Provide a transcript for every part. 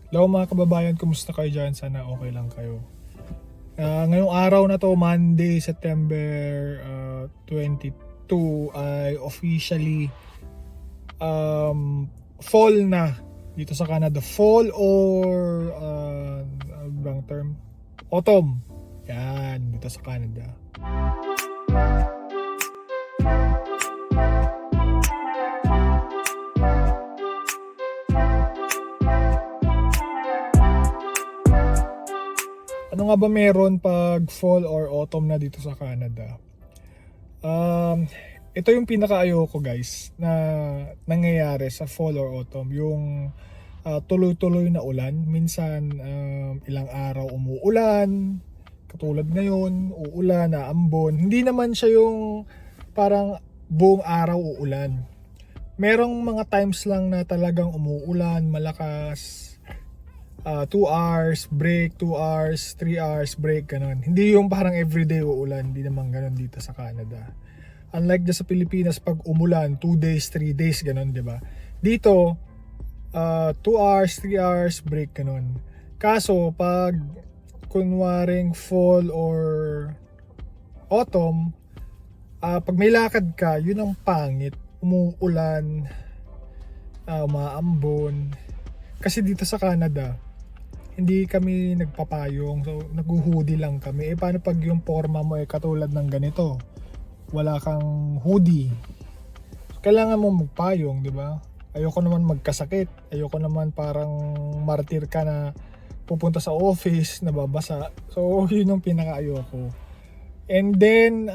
Hello mga kababayan, kumusta kayo dyan? Sana okay lang kayo. Ngayong araw na to, Monday, September 22, ay officially fall na dito sa Canada. Fall or ano bang term? Autumn. Yan, dito sa Canada. Ano nga ba meron pag fall or autumn na dito sa Canada? Ito yung pinaka-ayoko guys na nangyayari sa fall or autumn. Yung tuloy-tuloy na ulan. Minsan ilang araw umuulan. Katulad ngayon, uulan, aambon. Hindi naman siya yung parang buong araw uulan. Merong mga times lang na talagang umuulan, malakas. 2 hours break, 2 hours, 3 hours break, ganun. Hindi yung parang everyday uulan, hindi naman ganun dito sa Canada. Unlike sa Pilipinas, pag umulan, 2 days, 3 days, ganun, di ba? Dito, 2 hours, 3 hours break, ganun. Kaso, pag kunwaring fall or autumn, pag may lakad ka, yun ang pangit. Umuulan, umaambon. Kasi dito sa Canada, hindi kami nagpapayong, so nag-hoodie lang kami. Paano pag yung forma mo katulad ng ganito, wala kang hoodie, kailangan mo magpayong, di ba? Ayoko naman magkasakit, ayoko naman parang martir ka na pupunta sa office nababasa. So yun yung pinaka-ayoko. And then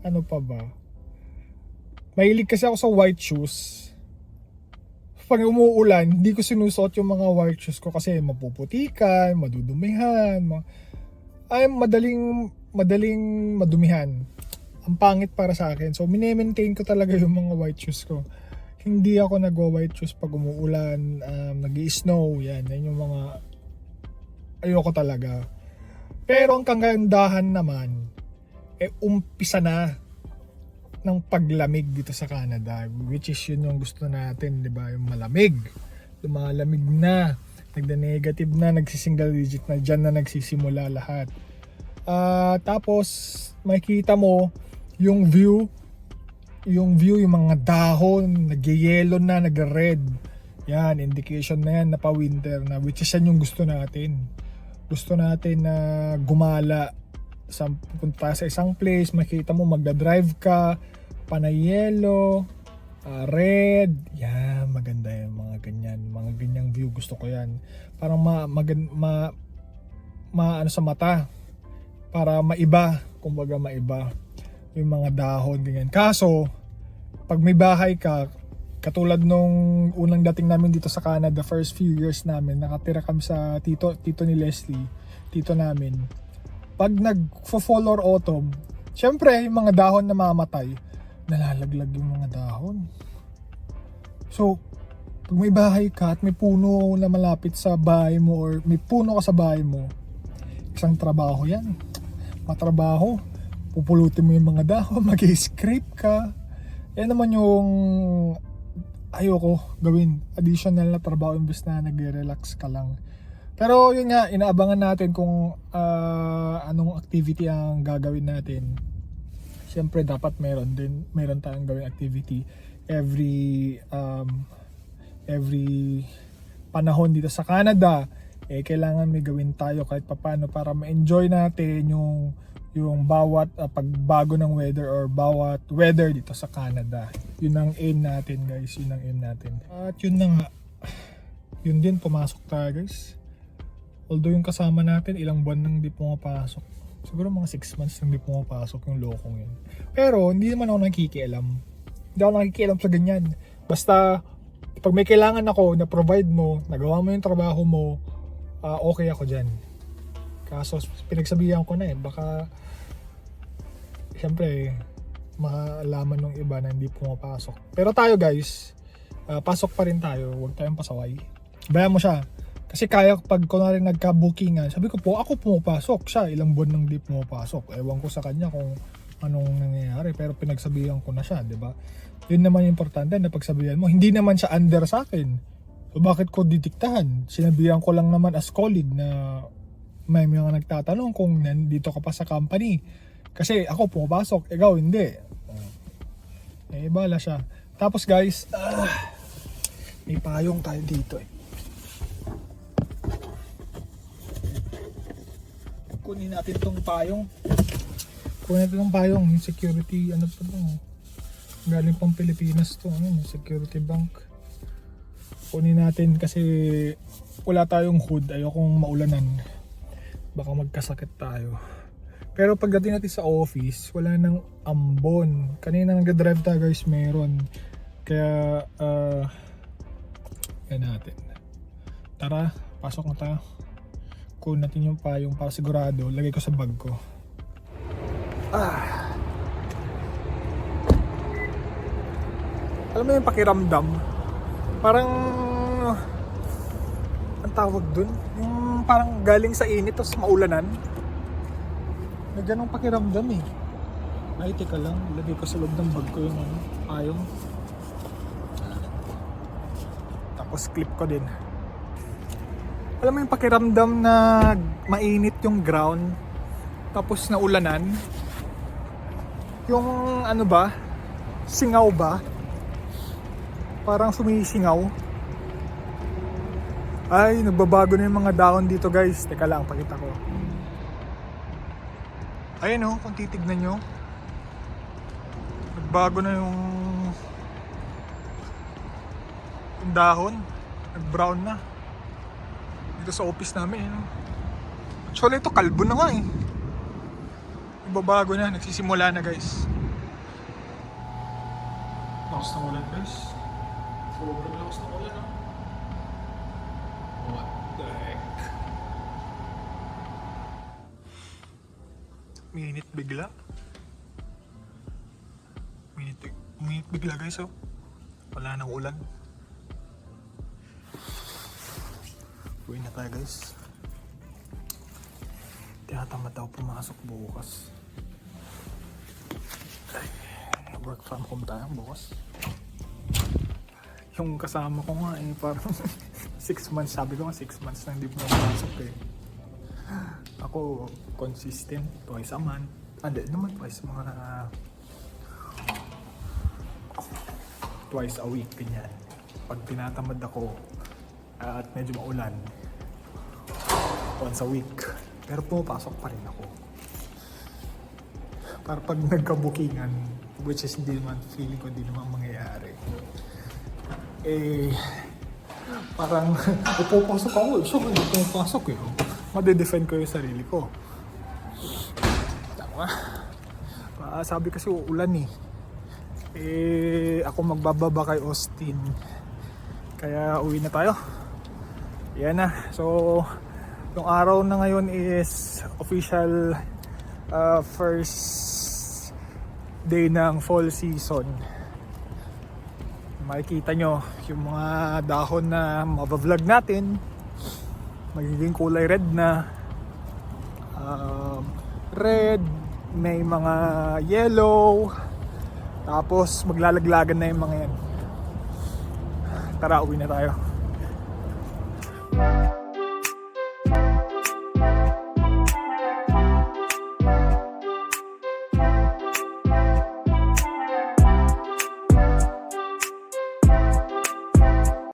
ano pa ba, mahilig kasi ako sa white shoes. Pag umuulan, hindi ko sinusuot yung mga white shoes ko kasi mapuputikan, madudumihan, ay madaling madumihan. Ang pangit para sa akin. So mine-maintain ko talaga yung mga white shoes ko. Hindi ako nagwa-white shoes pag umuulan, nag-i-snow, yan yung mga ayoko talaga. Pero ang kagandahan naman, umpisa na ng paglamig dito sa Canada, which is yun yung gusto natin, di ba? Yung malamig, lumalamig na, nagda-negative na, nagsisingle digit na, dyan na nagsisimula lahat. Tapos makikita mo yung view, yung mga dahon, nag-yellow na, nag-red. Yan, indication na yan na pa-winter na, which is yan yung gusto natin. Gusto natin na gumala. Pupunta sa isang place, makita mo magda-drive ka, panay yellow, red, yan, maganda yung mga ganyang view, gusto ko yan. Parang ano sa mata, para maiba, kumbaga maiba yung mga dahon, ganyan. Kaso, pag may bahay ka, katulad nung unang dating namin dito sa Canada, first few years namin, nakatira kami sa tito ni Leslie, tito namin. Pag nag-fall or autumn, syempre yung mga dahon na mamatay, nalalaglag yung mga dahon. So, pag may bahay ka at may puno na malapit sa bahay mo or may puno ka sa bahay mo, isang trabaho yan. Matrabaho, pupulutin mo yung mga dahon, mag-scrape ka. Yan naman yung ayoko gawin. Additional na trabaho imbes na nag-relax ka lang. Pero yun nga, inaabangan natin kung anong activity ang gagawin natin. Siyempre dapat meron tayong gawing activity every panahon dito sa Canada. Kailangan may gawin tayo kahit papano para ma-enjoy natin yung bawat pagbago ng weather or bawat weather dito sa Canada. Yun ang aim natin guys, yun ang aim natin. At yun na nga, yun din, pumasok tayo guys. Although yung kasama natin, ilang buwan nang di pumapasok. Siguro mga 6 months nang di pumapasok yung lokong yun. Pero hindi naman ako nakikialam. Hindi ako nakikialam sa ganyan. Basta, pag may kailangan ako na provide mo, nagawa mo yung trabaho mo, okay ako dyan. Kaso pinagsabihan ko na baka siyempre makalaman ng iba na hindi pumapasok. Pero tayo guys, pasok pa rin tayo. Huwag tayong pasaway. Bayan mo siya. Kasi kaya pag kunwari nagka-bookingan, sabi ko po, ako pumapasok siya, ilang buwan nang di pumapasok. Ewan ko sa kanya kung anong nangyayari, pero pinagsabihan ko na siya, di ba? Yun naman yung importante na pagsabihan mo. Hindi naman siya under sa akin. So O bakit ko didiktahan? Sinabihan ko lang naman as colleague na may mga nagtatanong kung nandito ka pa sa company. Kasi ako pumapasok, ikaw hindi. Eh, bala siya. Tapos guys, may payong tayo dito eh. Kunin natin tong payong. Kunin natin tong payong. Yung security, ano pa to? Galing pang Pilipinas to. Ano, security bank. Kunin natin kasi wala tayong hood. Ayokong maulanan. Baka magkasakit tayo. Pero pagdating natin sa office, wala nang ambon. Kanina nag-drive tayo guys, meron. Kaya, yan natin. Tara, pasok na tayo. Kunin natin yung payong para sigurado. Lagay ko sa bag ko. Alam mo yung pakiramdam? Parang, ang tawag dun? Yung parang galing sa init tapos maulanan. May ganong pakiramdam eh. Ay, teka lang. Lagay ko sa loob ng bag ko yung payong. Tapos clip ko din. Alam mo yung pakiramdam na mainit yung ground tapos naulanan? Yung ano ba? Singaw ba? Parang sumisingaw. Ay, nagbabago na yung mga dahon dito guys. Teka lang, pakita ko. Ayan o, kung titignan nyo, nagbago na yung dahon, nag-brown na dito sa office namin. Actually ito kalbo na nga eh. Nagbabago na, nagsisimula na guys. Lakas ng ulan guys. Sobrang lakas ng ulan. What the heck? Minit bigla. Minit bigla guys oh. Wala nang ulan. Uwi na tayo guys. Tinatamad ako pumasok bukas. Ay, work from home tayo bukas. Yung kasama ko nga eh parang 6 months, sabi ko nga 6 months na hindi pumasok eh. Ako consistent, twice a month. Hindi naman twice, mga twice a week, ganyan. Pag tinatamad ako at medyo maulan, once a week. Pero pumapasok pa rin ako. Para pag nagkabukingan, which is hindi naman, feeling ko hindi naman mangyayari. Eh, parang pupasok ako eh. So, hindi pumapasok eh. Made-defend ko yung sarili ko. Tama. Sabi kasi uulan eh. Eh, ako magbababa kay Austin. Kaya uwi na tayo. Yan na. So, yung araw na ngayon is official first day ng fall season. Makikita nyo yung mga dahon na mabavlog natin. Magiging kulay red na. Red, may mga yellow. Tapos maglalaglagan na yung mga yan. Tara, uwi na tayo.